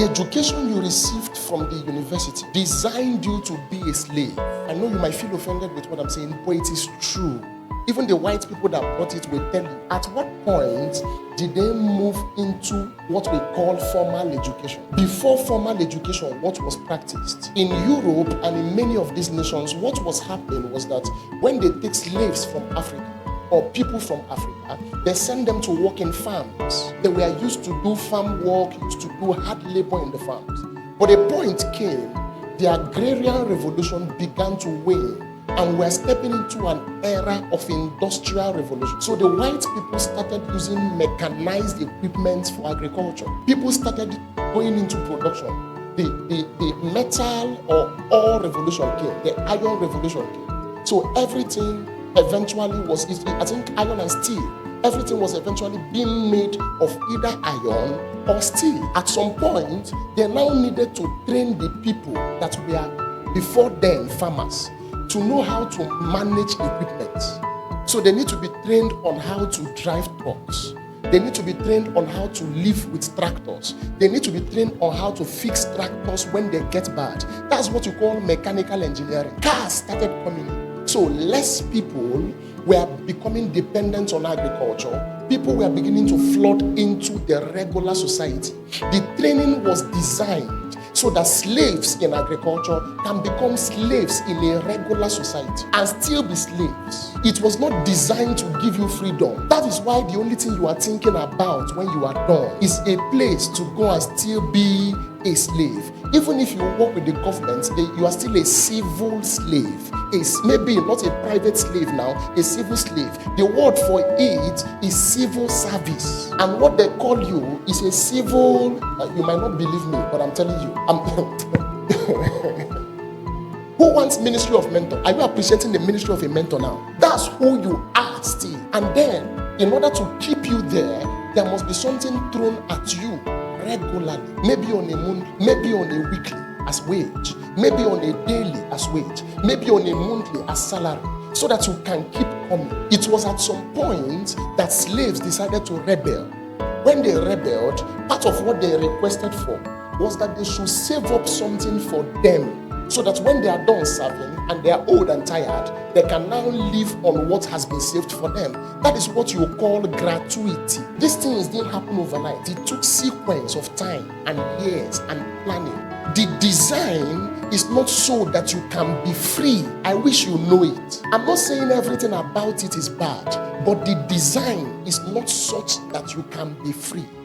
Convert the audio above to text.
The education you received from the university designed you to be a slave. I know you might feel offended with what I'm saying, but it is true. Even the white people that brought it will tell you, at what point did they move into what we call formal education? Before formal education, what was practiced? In Europe and in many of these nations, what was happening was that when they take slaves from Africa, or people from Africa, they send them to work in farms. They were used to do farm work, used to do hard labor in the farms. But a point came, the agrarian revolution began to wane, and we're stepping into an era of industrial revolution. So the white people started using mechanized equipment for agriculture. People started going into production. The metal or ore revolution came, the iron revolution came. So everything eventually was, I think, iron and steel. Everything was eventually being made of either iron or steel. At some point, they now needed to train the people that were before then farmers to know how to manage equipment. So they need to be trained on how to drive trucks. They need to be trained on how to live with tractors. They need to be trained on how to fix tractors when they get bad. That's what you call mechanical engineering. Cars started coming in. So less people were becoming dependent on agriculture. People were beginning to flood into the regular society. The training was designed so that slaves in agriculture can become slaves in a regular society and still be slaves. It was not designed to give you freedom. That is why the only thing you are thinking about when you are done is a place to go and still be a slave. Even if you work with the government, you are still a civil slave. Maybe not a private slave now, a civil slave. The word for it is civil service. And what they call you is a civil, you might not believe me, but I'm telling you. Who wants ministry of mentor? Are you appreciating the ministry of a mentor now? That's who you are still. And then, in order to keep you there, there must be something thrown at you regularly, maybe on a monthly, maybe on a weekly as wage, maybe on a daily as wage, maybe on a monthly as salary, so that you can keep coming. It was at some point that slaves decided to rebel. When they rebelled, part of what they requested for was that they should save up something for them, so that when they are done serving and they are old and tired, they can now live on what has been saved for them. That is what you call gratuity. These things didn't happen overnight. It took sequence of time and years and planning. The design is not so that you can be free. I wish you know it. I'm not saying everything about it is bad, but the design is not such that you can be free.